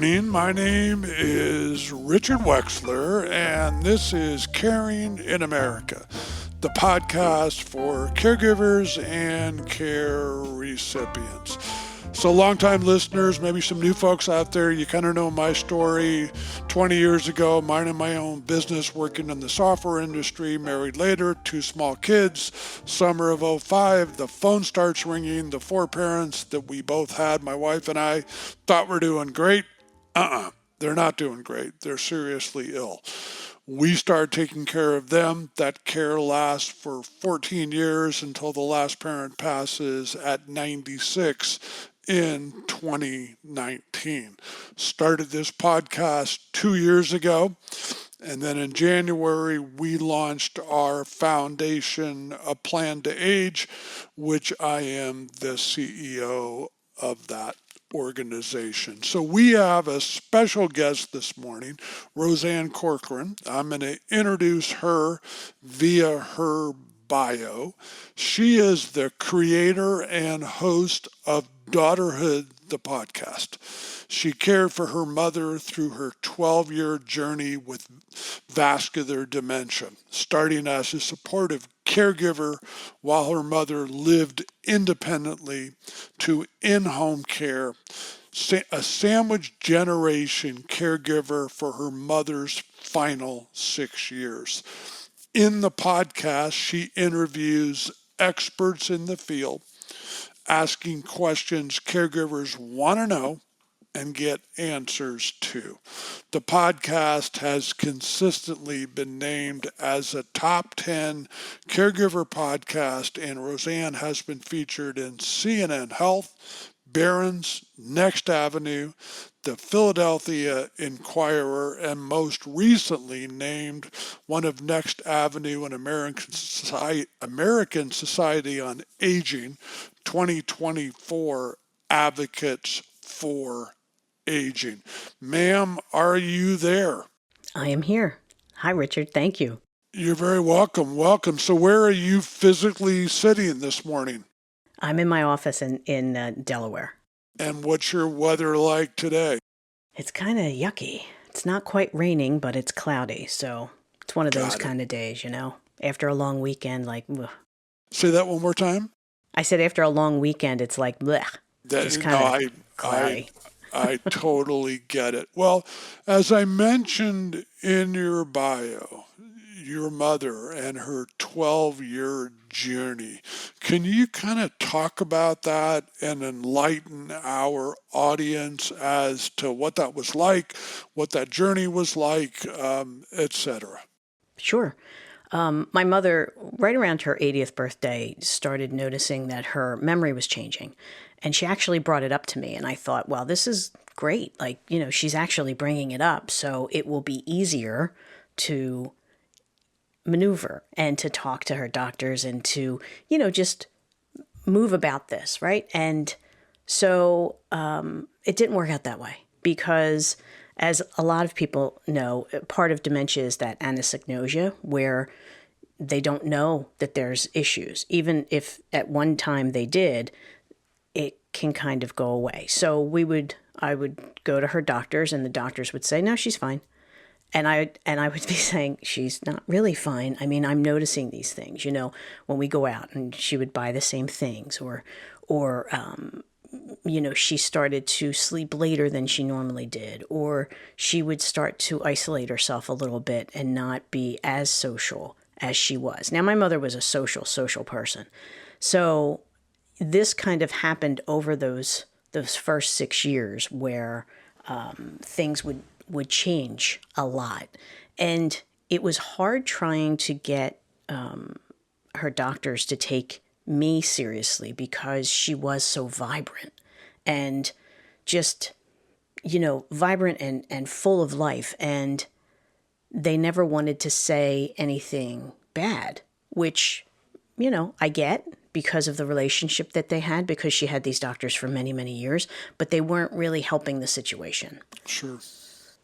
morning. My name is Richard Wexler, and this is Caring in America, the podcast for caregivers and care recipients. So longtime listeners, maybe some new folks out there, you kind of know my story. 20 years ago, minding my own business, working in the software industry, married later, 2 small kids. Summer of '05, the phone starts ringing. The 4 parents that we both had, my wife and I, thought we're doing great. They're not doing great. They're seriously ill. We start taking care of them. That care lasts for 14 years until the last parent passes at 96 in 2019. Started this podcast 2 years ago. And then in January, we launched our foundation, A Plan to Age, which I am the CEO of that organization. So we have a special guest this morning, Rosanne Corcoran. I'm going to introduce her via her bio. She is the creator and host of Daughterhood, the podcast. She cared for her mother through her 12-year journey with vascular dementia, starting as a supportive caregiver while her mother lived independently to in-home care, a sandwich generation caregiver for her mother's final 6 years. In the podcast, she interviews experts in the field, asking questions caregivers want to know and get answers to. The podcast has consistently been named as a top 10 caregiver podcast, and Rosanne has been featured in CNN Health, Barron's, Next Avenue, the Philadelphia Inquirer, and most recently named one of Next Avenue and American Society on Aging 2024 Advocates for Aging. Ma'am, are you there? I am here. Hi, Richard. Thank you. You're very welcome. Welcome. So where are you physically sitting this morning? I'm in my office in Delaware. And what's your weather like today? It's kind of yucky. It's not quite raining, but it's cloudy. So it's one of those kind of days, you know, after a long weekend, like, ugh. Say that one more time. I said after a long weekend, it's like, bleh. Just kind of cloudy. I totally get it. Well, as I mentioned in your bio, your mother and her 12-year journey. Can you kind of talk about that and enlighten our audience as to what that was like, what that journey was like, etc.? Sure. My mother, right around her 80th birthday, started noticing that her memory was changing. And she actually brought it up to me. And I thought, well, this is great. Like, you know, she's actually bringing it up. So it will be easier to maneuver and to talk to her doctors and to, you know, just move about this, right? And so it didn't work out that way because, as a lot of people know, part of dementia is that anosognosia, where they don't know that there's issues. Even if at one time they did, it can kind of go away. So I would go to her doctors, and the doctors would say, no, she's fine. And I would be saying, she's not really fine. I mean, I'm noticing these things, you know, when we go out, and she would buy the same things, or you know, she started to sleep later than she normally did, or she would start to isolate herself a little bit and not be as social as she was. Now, my mother was a social person. So this kind of happened over those first 6 years where things would change a lot. And it was hard trying to get her doctors to take me seriously because she was so vibrant and just, you know, vibrant and full of life. And they never wanted to say anything bad, which, you know, I get because of the relationship that they had, because she had these doctors for many, many years, but they weren't really helping the situation. Sure.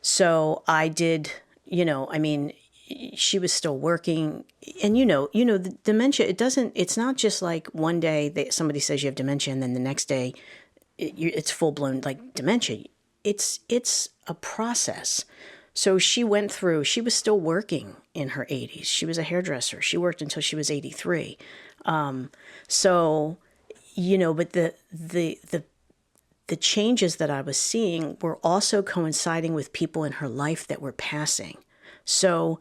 So I did, you know, I mean, she was still working, and you know, the dementia, it's not just like one day somebody says you have dementia and then the next day it's full blown like dementia. it's a process. So she went through, she was still working in her 80s. She was a hairdresser. She worked until she was 83. So, but the changes that I was seeing were also coinciding with people in her life that were passing. So,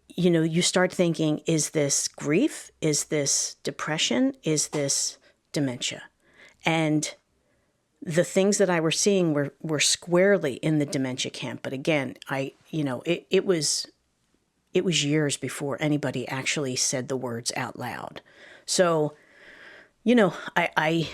you start thinking, is this grief? Is this depression? Is this dementia? And the things that I were seeing were squarely in the dementia camp. But again, it was years before anybody actually said the words out loud. So, I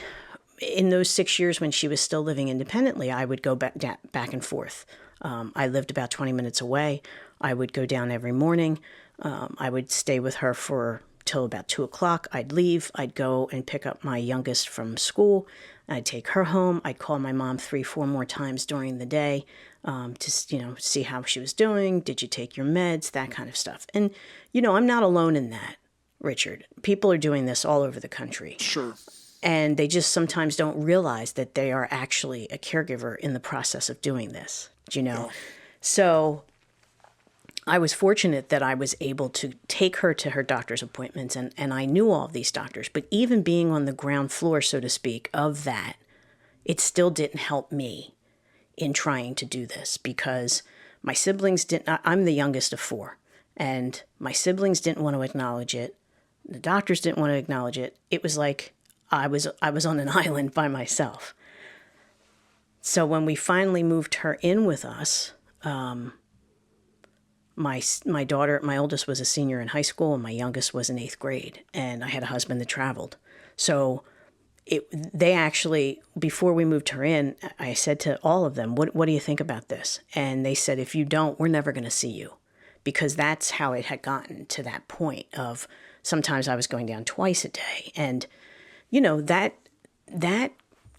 in those 6 years when she was still living independently, I would go back and forth. I lived about 20 minutes away. I would go down every morning. I would stay with her for till about 2 o'clock. I'd leave. I'd go and pick up my youngest from school. I'd take her home. I'd call my mom 3, 4 more times during the day to see how she was doing. Did you take your meds? That kind of stuff. And I'm not alone in that, Richard. People are doing this all over the country. Sure. And they just sometimes don't realize that they are actually a caregiver in the process of doing this, Yeah. So I was fortunate that I was able to take her to her doctor's appointments, and I knew all of these doctors. But even being on the ground floor, so to speak, of that, it still didn't help me in trying to do this because my siblings didn't. I'm the youngest of 4, and my siblings didn't want to acknowledge it. The doctors didn't want to acknowledge it. It was like I was on an island by myself. So when we finally moved her in with us, my daughter, my oldest was a senior in high school, and my youngest was in 8th grade, and I had a husband that traveled. So they actually, before we moved her in, I said to all of them, what do you think about this? And they said, if you don't, we're never going to see you, because that's how it had gotten to that point of sometimes I was going down twice a day. And, that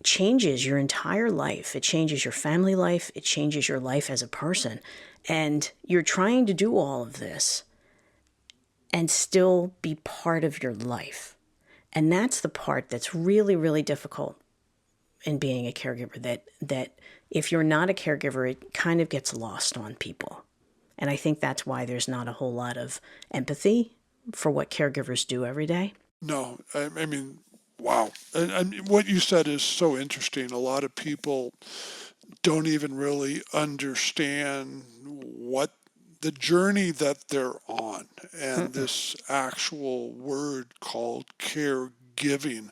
changes your entire life. It changes your family life. It changes your life as a person. And you're trying to do all of this and still be part of your life. And that's the part that's really, really difficult in being a caregiver, that if you're not a caregiver, it kind of gets lost on people. And I think that's why there's not a whole lot of empathy for what caregivers do every day. No, I mean, wow. And what you said is so interesting. A lot of people don't even really understand what the journey that they're on, and this actual word called caregiving.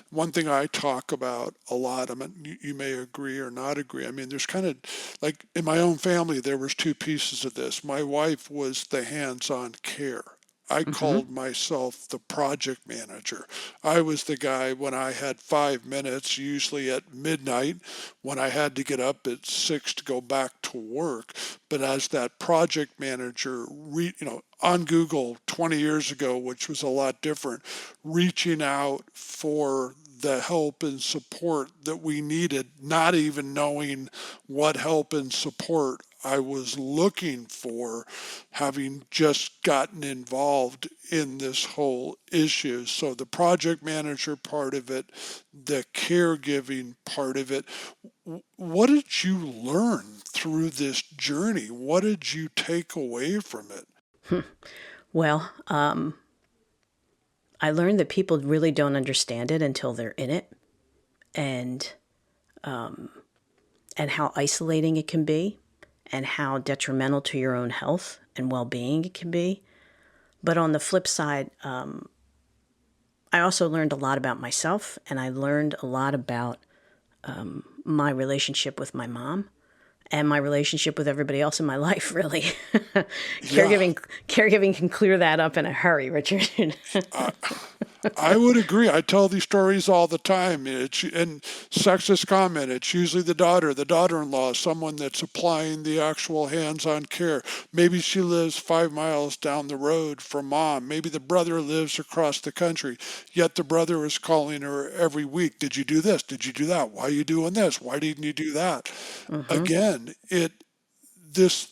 One thing I talk about a lot, I mean, you may agree or not agree. I mean, there's kind of like in my own family, there was two pieces of this. My wife was the hands-on care. I called myself the project manager. I was the guy when I had 5 minutes, usually at midnight, when I had to get up at 6 to go back to work. But as that project manager, on Google 20 years ago, which was a lot different, reaching out for the help and support that we needed, not even knowing what help and support I was looking for, having just gotten involved in this whole issue. So the project manager part of it, the caregiving part of it, what did you learn through this journey? What did you take away from it? Well, I learned that people really don't understand it until they're in it, and how isolating it can be, and how detrimental to your own health and well-being it can be. But on the flip side, I also learned a lot about myself, and I learned a lot about my relationship with my mom and my relationship with everybody else in my life, really. Caregiving can clear that up in a hurry, Richard. I would agree. I tell these stories all the time. And sexist comment, it's usually the daughter-in-law, someone that's applying the actual hands-on care. Maybe she lives 5 miles down the road from mom. Maybe the brother lives across the country, yet the brother is calling her every week. Did you do this? Did you do that? Why are you doing this? Why didn't you do that? Again, this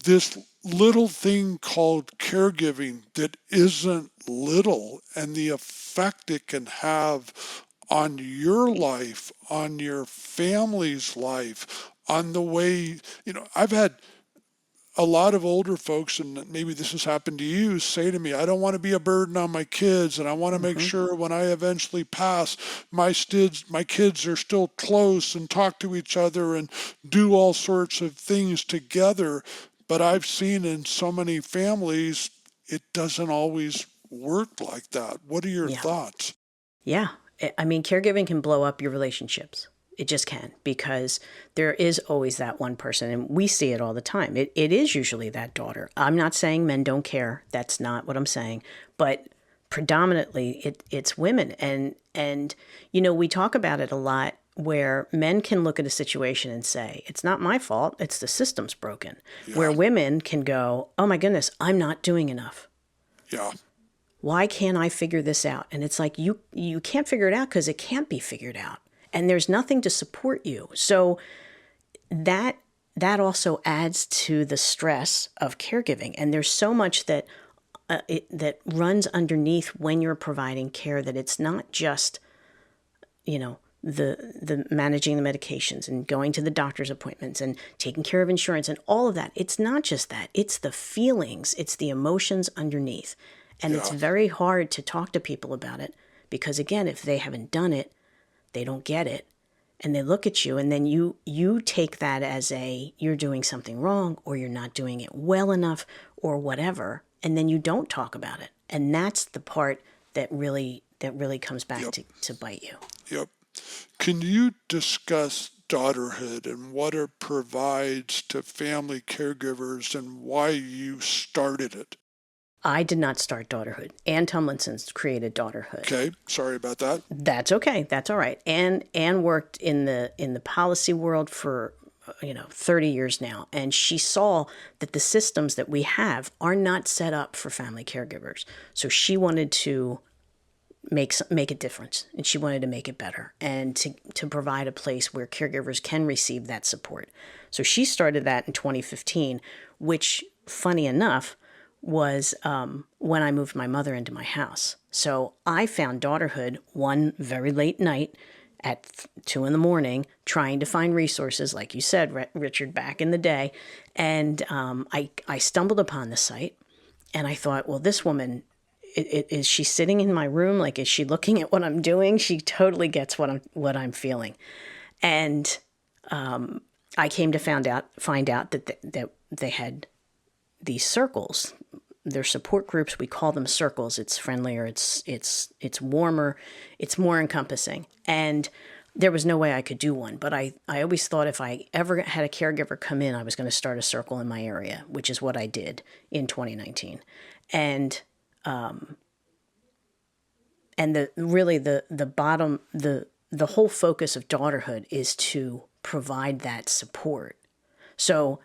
this little thing called caregiving that isn't little, and the effect it can have on your life, on your family's life, on the way, I've had a lot of older folks, and maybe this has happened to you, say to me, I don't want to be a burden on my kids, and I want to make Hmm. sure when I eventually pass, my kids are still close and talk to each other and do all sorts of things together. But I've seen in so many families, it doesn't always work like that. What are your Yeah. thoughts? Yeah. I mean, caregiving can blow up your relationships. It just can, because there is always that one person, and we see it all the time. It is usually that daughter. I'm not saying men don't care. That's not what I'm saying. But predominantly, it's women. And we talk about it a lot, where men can look at a situation and say, it's not my fault, it's the system's broken. Where Yeah, women can go, oh my goodness, I'm not doing enough. yeah, Why can't I figure this out? And it's like, you can't figure it out because it can't be figured out. And there's nothing to support you. So that also adds to the stress of caregiving. And there's so much that runs underneath when you're providing care, that it's not just, the managing the medications and going to the doctor's appointments and taking care of insurance and all of that. It's not just that. It's the feelings, it's the emotions underneath. And it's yeah, very hard to talk to people about it, because again, if they haven't done it, they don't get it. And they look at you, and then you take that as you're doing something wrong, or you're not doing it well enough, or whatever, and then you don't talk about it. And that's the part that really comes back yep, to bite you. yep. Can you discuss daughterhood and what it provides to family caregivers and why you started it? I did not start Daughterhood. Ann Tumlinson's created Daughterhood. Okay, sorry about that. That's okay. That's all right. Anne worked in the policy world for 30 years now, and she saw that the systems that we have are not set up for family caregivers. So she wanted to make a difference, and she wanted to make it better, and to provide a place where caregivers can receive that support. So she started that in 2015, which, funny enough, was when I moved my mother into my house. So I found Daughterhood one very late night at 2 in the morning, trying to find resources, like you said, Richard, back in the day. And I stumbled upon the site, and I thought, well, this woman, is she sitting in my room? Like, is she looking at what I'm doing? She totally gets what I'm feeling. And I came to find out that they had these circles. They're support groups. We call them circles. It's friendlier. It's warmer. It's more encompassing. And there was no way I could do one. But I always thought if I ever had a caregiver come in, I was going to start a circle in my area, which is what I did in 2019. And the whole focus of Daughterhood is to provide that support. So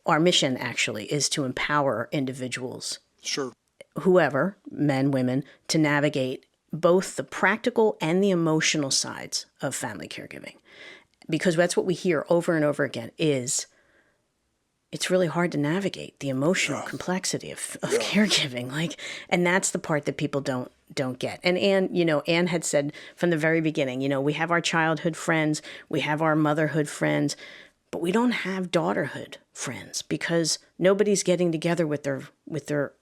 our mission actually is to empower individuals, Sure. whoever, men, women, to navigate both the practical and the emotional sides of family caregiving. Because that's what we hear over and over again, is it's really hard to navigate the emotional Yeah, complexity of yeah, caregiving. And that's the part that people don't get. And Anne had said from the very beginning, we have our childhood friends, we have our motherhood friends, but we don't have daughterhood friends, because nobody's getting together with their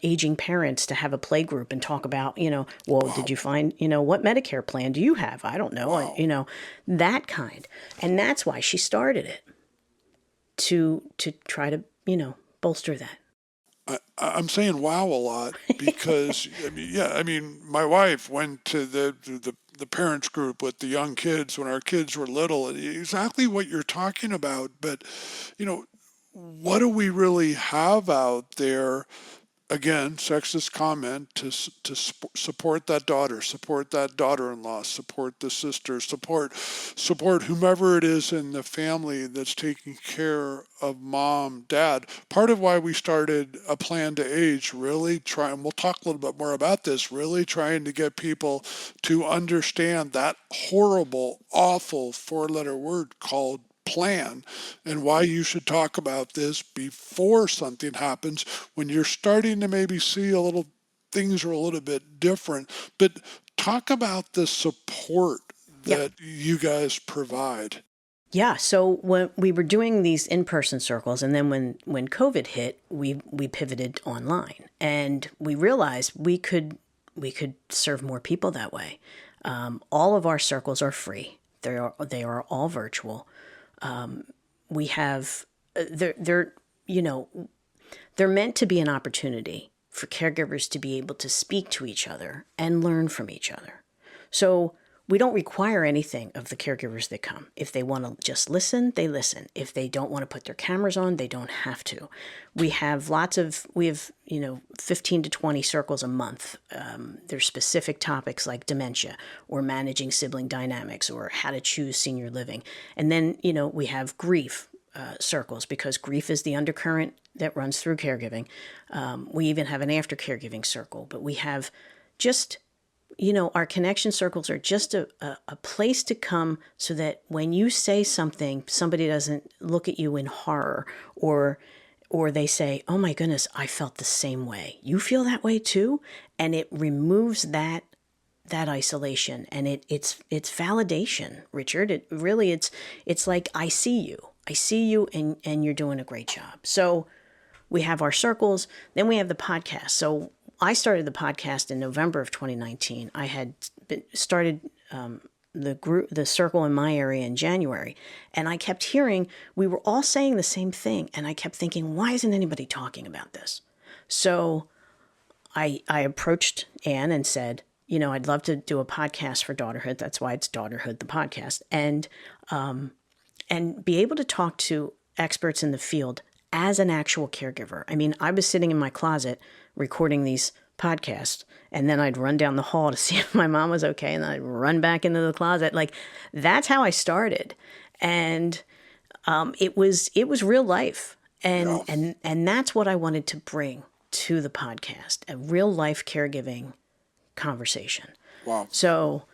aging parents to have a play group and talk about, well, did wow, you find, what Medicare plan do you have? I don't know, wow. that kind. And that's why she started it, to try to, bolster that. I'm saying wow a lot because my wife went to the parents group with the young kids when our kids were little, and exactly what you're talking about. But you know, what do we really have out there? Again, sexist comment support that daughter, support that daughter-in-law, support the sister, support whomever it is in the family that's taking care of mom, dad. Part of why we started a plan to age, really try, and we'll talk a little bit more about this, really trying to get people to understand that horrible, awful four-letter word called plan, and why you should talk about this before something happens, when you're starting to maybe see a little things are a little bit different. But talk about the support Yep. that you guys provide. Yeah. So when we were doing these in-person circles, and then when COVID hit, we pivoted online, and we realized we could serve more people that way. All of our circles are free. They are all virtual. We have they're you know they're meant to be an opportunity for caregivers to be able to speak to each other and learn from each other. So we don't require anything of the caregivers that come. If they want to just listen, they listen. If they don't want to put their cameras on, they don't have to. We have 15 to 20 circles a month. There's specific topics like dementia or managing sibling dynamics or how to choose senior living. And then, we have grief circles, because grief is the undercurrent that runs through caregiving. We even have an after caregiving circle, but we have just, our connection circles are just a place to come so that when you say something, somebody doesn't look at you in horror, or they say, oh my goodness, I felt the same way. You feel that way too? And it removes that isolation, and it's validation, Richard. It really, it's like, I see you and you're doing a great job. So we have our circles, then we have the podcast. So I started the podcast in November of 2019. I had started the circle in my area in January, and I kept hearing we were all saying the same thing, and I kept thinking, why isn't anybody talking about this? So I approached Anne and said, I'd love to do a podcast for Daughterhood. That's why it's Daughterhood, the podcast, and be able to talk to experts in the field as an actual caregiver. I mean, I was sitting in my closet recording these podcasts, and then I'd run down the hall to see if my mom was okay, and then I'd run back into the closet. Like, that's how I started. And it was real life. And that's what I wanted to bring to the podcast, a real life caregiving conversation. Wow. So,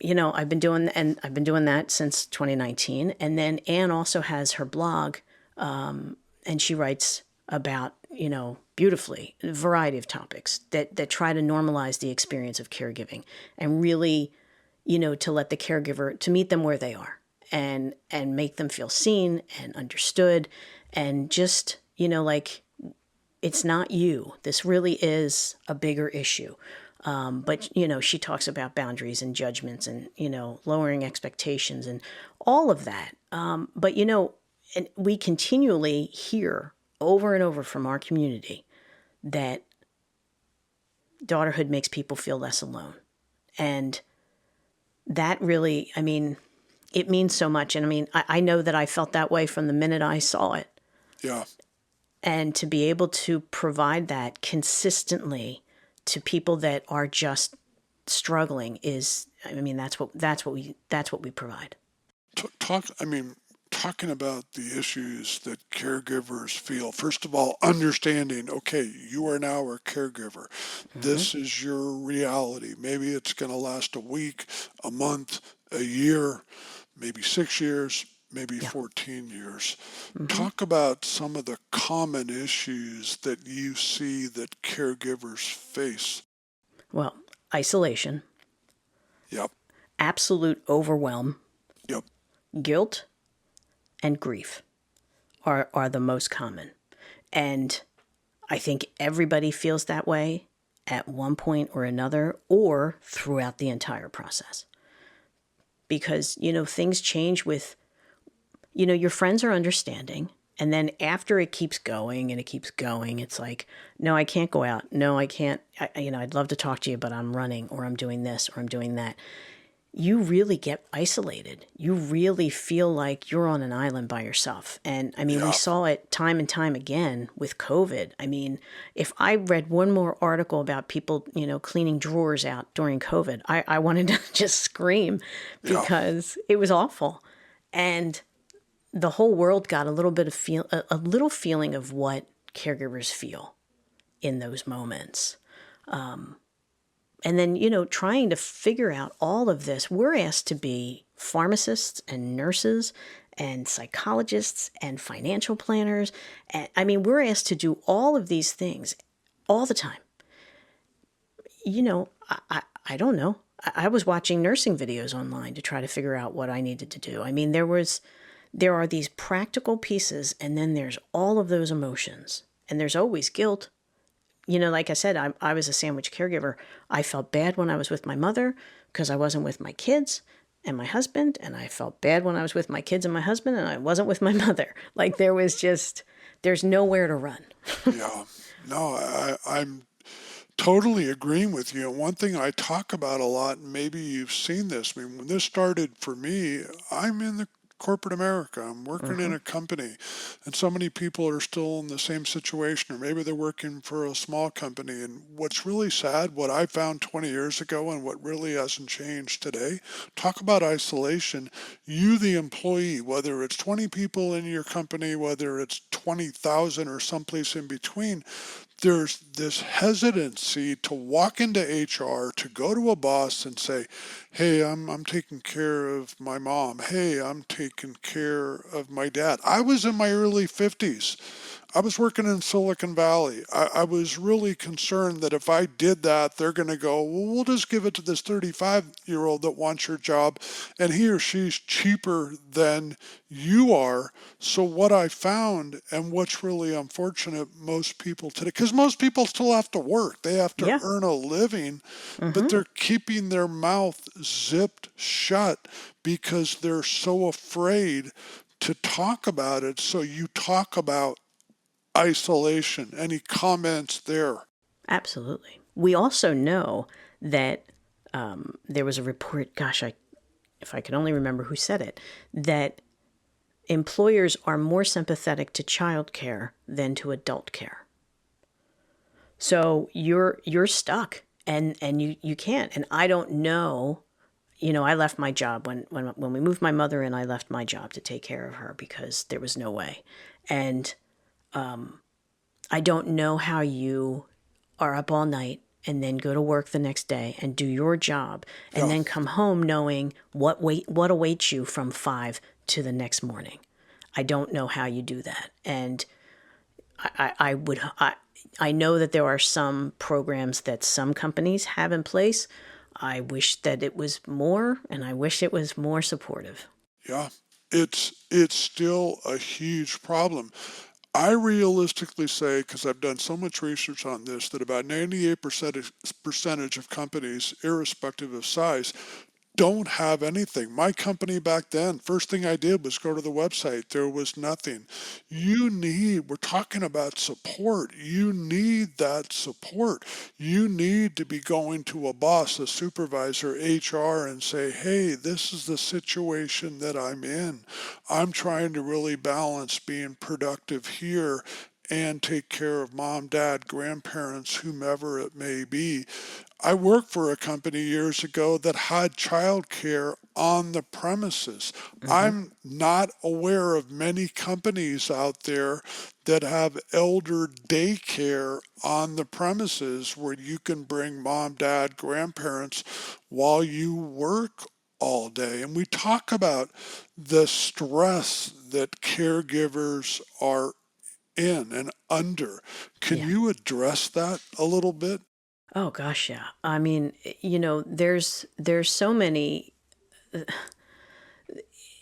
I've been doing that since 2019. And then Anne also has her blog, and she writes about, beautifully, a variety of topics that try to normalize the experience of caregiving, and really, to let the caregiver, to meet them where they are, and make them feel seen and understood, and just, like, it's not you. This really is a bigger issue. But, she talks about boundaries and judgments and, lowering expectations and all of that. But, and we continually hear over and over from our community that Daughterhood makes people feel less alone. And that really, it means so much. And I know that I felt that way from the minute I saw it. Yeah. And to be able to provide that consistently to people that are just struggling is, that's what we provide. Talking about the issues that caregivers feel. First of all, understanding, okay, you are now a caregiver. Mm-hmm. This is your reality. Maybe it's going to last a week, a month, a year, maybe 6 years, maybe 14 years. Mm-hmm. Talk about some of the common issues that you see that caregivers face. Well, isolation. Yep. Absolute overwhelm. Yep. Guilt and grief are the most common. And I think everybody feels that way at one point or another, or throughout the entire process. Because, things change with, your friends are understanding. And then after it keeps going and it keeps going, it's like, no, I can't go out. No, I can't. I'd love to talk to you, but I'm running, or I'm doing this, or I'm doing that. You really get isolated. You really feel like you're on an island by yourself. And we saw it time and time again with COVID. If I read one more article about people, cleaning drawers out during COVID, I wanted to just scream because it was awful. And the whole world got a little feeling of what caregivers feel in those moments. And then, trying to figure out all of this, we're asked to be pharmacists and nurses and psychologists and financial planners. And we're asked to do all of these things all the time. I don't know. I was watching nursing videos online to try to figure out what I needed to do. There was there are these practical pieces, and then there's all of those emotions. And there's always guilt. Like I said, I was a sandwich caregiver. I felt bad when I was with my mother because I wasn't with my kids and my husband. And I felt bad when I was with my kids and my husband and I wasn't with my mother. Like there's nowhere to run. Yeah. No, I'm totally agreeing with you. And one thing I talk about a lot, and maybe you've seen this, I mean, when this started for me, I'm in the corporate America. I'm working in a company, and so many people are still in the same situation, or maybe they're working for a small company. And what's really sad, what I found 20 years ago and what really hasn't changed today, talk about isolation. You, the employee, whether it's 20 people in your company, whether it's 20,000 or someplace in between, there's this hesitancy to walk into HR, to go to a boss and say, hey, I'm taking care of my mom. Hey, I'm taking care of my dad. I was in my early 50s. I was working in Silicon Valley. I was really concerned that if I did that, they're going to go, well, we'll just give it to this 35-year-old that wants your job, and he or she's cheaper than you are. So what I found, and what's really unfortunate, most people today, because most people still have to work, they have to Yeah. earn a living, but they're keeping their mouth zipped shut because they're so afraid to talk about it. So you talk about isolation. Any comments there? Absolutely. We also know that there was a report, gosh, if I could only remember who said it, that employers are more sympathetic to child care than to adult care. So you're stuck and you can't. And I don't know, I left my job when we moved my mother in, I left my job to take care of her because there was no way. And I don't know how you are up all night and then go to work the next day and do your job and then come home knowing what awaits you from 5 to the next morning. I don't know how you do that. And I know that there are some programs that some companies have in place. I wish that it was more, and I wish it was more supportive. Yeah, it's still a huge problem. I realistically say, because I've done so much research on this, that about 98% of companies, irrespective of size, don't have anything. My company back then, first thing I did was go to the website. There was nothing. We're talking about support. You need that support. You need to be going to a boss, a supervisor, HR, and say, hey, this is the situation that I'm in. I'm trying to really balance being productive here and take care of mom, dad, grandparents, whomever it may be. I worked for a company years ago that had childcare on the premises. I'm not aware of many companies out there that have elder daycare on the premises where you can bring mom, dad, grandparents while you work all day. And we talk about the stress that caregivers are in and under. Can Yeah. you address that a little bit? Oh gosh, yeah. I mean, there's so many.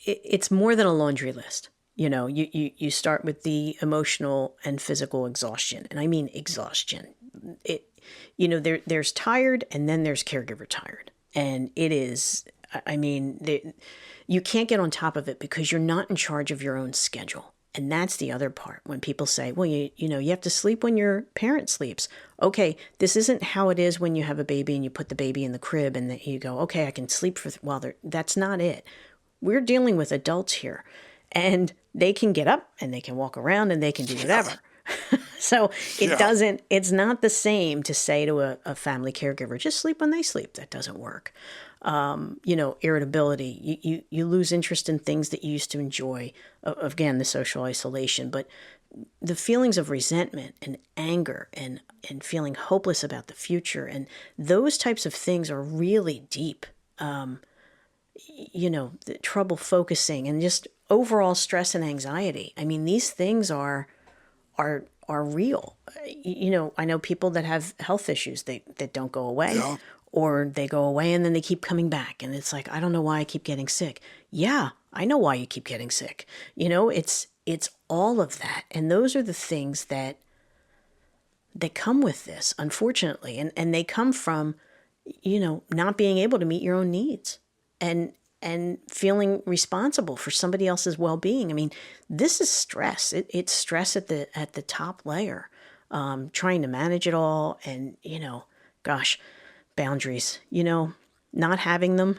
It's more than a laundry list. You start with the emotional and physical exhaustion, and I mean exhaustion. There's tired, and then there's caregiver tired, and it is. I mean, you can't get on top of it because you're not in charge of your own schedule. And that's the other part. When people say, well, you have to sleep when your parent sleeps. Okay, this isn't how it is when you have a baby and you put the baby in the crib and then you go, okay, I can sleep for while they're, that's not it. We're dealing with adults here, and they can get up and they can walk around and they can do whatever. So it's not the same to say to a family caregiver, just sleep when they sleep. That doesn't work. Irritability, you lose interest in things that you used to enjoy. Again, the social isolation, but the feelings of resentment and anger and feeling hopeless about the future. And those types of things are really deep. The trouble focusing and just overall stress and anxiety. I mean, these things are real. I know people that have health issues that don't go away. Or they go away and then they keep coming back. And it's like, I don't know why I keep getting sick. Yeah, I know why you keep getting sick. It's all of that. And those are the things that come with this, unfortunately. And they come from, not being able to meet your own needs and feeling responsible for somebody else's well-being. I mean, this is stress. It's stress at the top layer, trying to manage it all. And, gosh, boundaries, not having them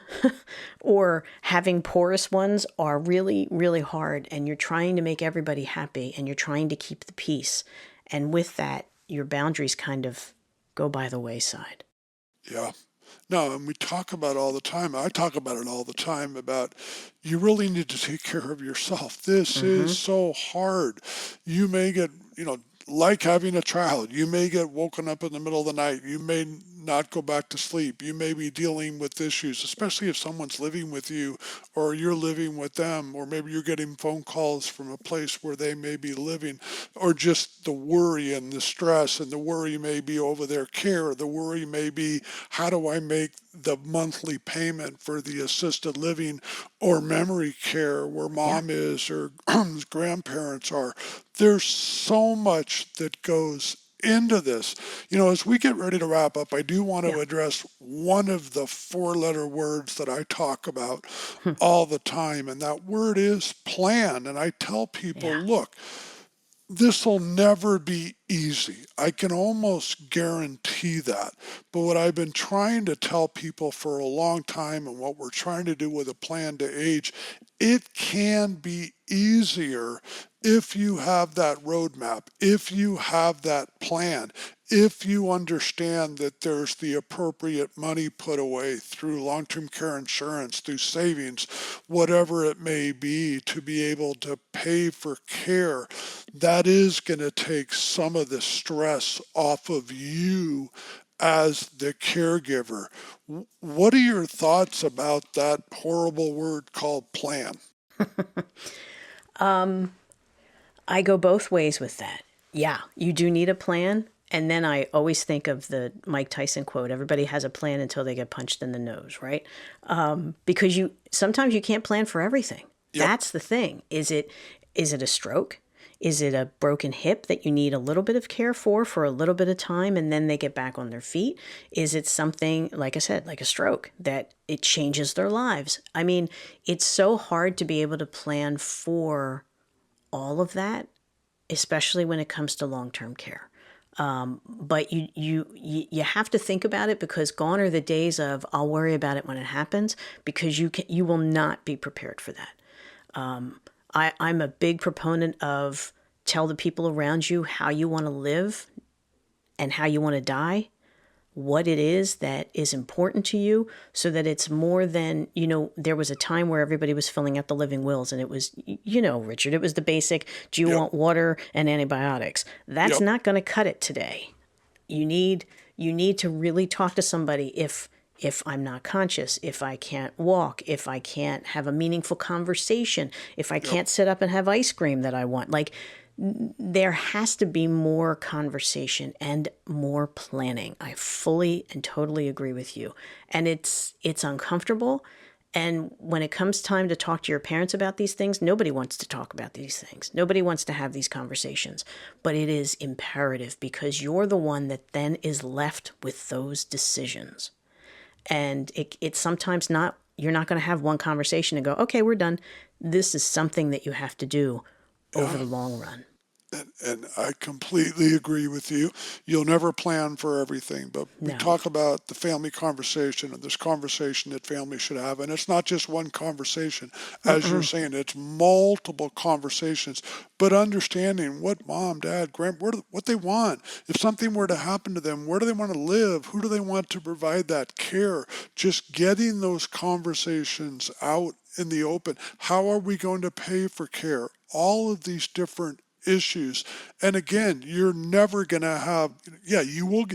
or having porous ones are really, really hard. And you're trying to make everybody happy and you're trying to keep the peace. And with that, your boundaries kind of go by the wayside. Yeah. No, and we talk about all the time. I talk about it all the time about you really need to take care of yourself. This is so hard. You may get, like having a child, you may get woken up in the middle of the night. You may not go back to sleep. You may be dealing with issues, especially if someone's living with you or you're living with them, or maybe you're getting phone calls from a place where they may be living, or just the worry and the stress, and the worry may be over their care. The worry may be, how do I make the monthly payment for the assisted living or memory care where Yeah. mom is or grandparents are. There's so much that goes into this. As we get ready to wrap up, I do want to Yeah. address one of the four-letter words that I talk about all the time, and that word is plan. And I tell people, Yeah. look, this will never be easy. I can almost guarantee that. But what I've been trying to tell people for a long time, and what we're trying to do with a plan to age, it can be easier if you have that roadmap, if you have that plan, if you understand that there's the appropriate money put away through long-term care insurance, through savings, whatever it may be, to be able to pay for care. That is going to take some of the stress off of you as the caregiver. What are your thoughts about that horrible word called plan? I go both ways with that. Yeah, you do need a plan. And then I always think of the Mike Tyson quote, everybody has a plan until they get punched in the nose, right? Because sometimes you can't plan for everything. Yep, That's the thing. Is it a stroke? Is it a broken hip that you need a little bit of care for a little bit of time and then they get back on their feet? Is it something, like I said, like a stroke that it changes their lives? I mean, it's so hard to be able to plan for all of that, especially when it comes to long-term care. But you have to think about it, because gone are the days of I'll worry about it when it happens, because you will not be prepared for that. I'm a big proponent of tell the people around you how you want to live and how you want to die, what it is that is important to you, so that it's more than, there was a time where everybody was filling out the living wills and it was, Richard, it was the basic, do you yep, want water and antibiotics? That's yep, not going to cut it today. You need to really talk to somebody if I'm not conscious, if I can't walk, if I can't have a meaningful conversation, if I yep. can't sit up and have ice cream that I want. Like, there has to be more conversation and more planning. I fully and totally agree with you. And it's uncomfortable. And when it comes time to talk to your parents about these things, nobody wants to talk about these things. Nobody wants to have these conversations. But it is imperative, because you're the one that then is left with those decisions. And it's sometimes not, you're not going to have one conversation and go, okay, we're done. This is something that you have to do over Yeah. the long run. And I completely agree with you. You'll never plan for everything, but we No. talk about the family conversation and this conversation that families should have. And it's not just one conversation. As you're Mm-mm. saying, it's multiple conversations, but understanding what mom, dad, what they want. If something were to happen to them, where do they want to live? Who do they want to provide that care? Just getting those conversations out in the open. How are we going to pay for care? All of these different issues. And again, you're never going to have, you will,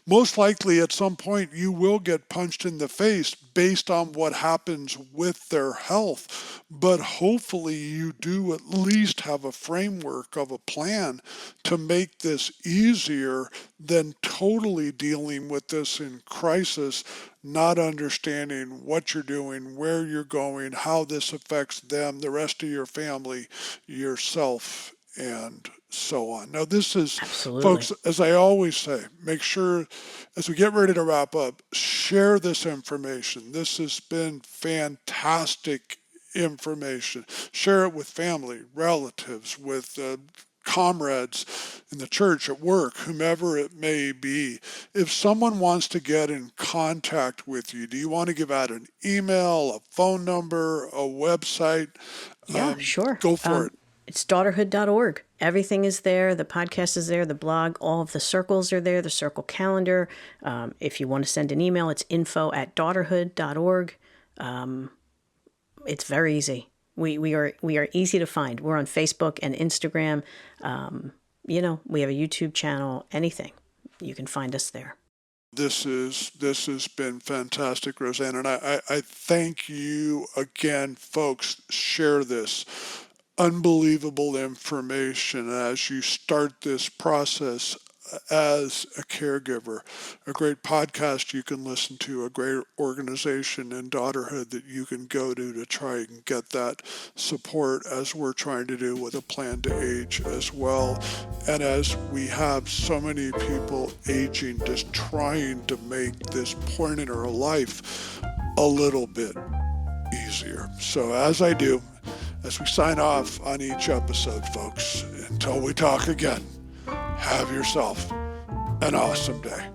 most likely at some point, you will get punched in the face based on what happens with their health. But hopefully you do at least have a framework of a plan to make this easier than totally dealing with this in crisis, not understanding what you're doing, where you're going, how this affects them, the rest of your family, yourself, and so on. Now, this is, Absolutely. folks, as I always say, make sure as we get ready to wrap up, share this information. This has been fantastic information. Share it with family, relatives, with comrades in the church, at work, whomever it may be. If someone wants to get in contact with you, do you want to give out an email, a phone number, a website? Yeah, sure. Go for it. It's daughterhood.org. Everything is there. The podcast is there. The blog, all of the circles are there. The circle calendar. If you want to send an email, it's info@daughterhood.org. It's very easy. We are easy to find. We're on Facebook and Instagram. We have a YouTube channel. Anything, you can find us there. This has been fantastic, Rosanne, and I thank you again, folks. Share this unbelievable information as you start this process as a caregiver. A great podcast you can listen to, a great organization in Daughterhood that you can go to try and get that support, as we're trying to do with a plan to age as well. And as we have so many people aging, just trying to make this point in our life a little bit easier. So as I do, as we sign off on each episode, folks, until we talk again, have yourself an awesome day.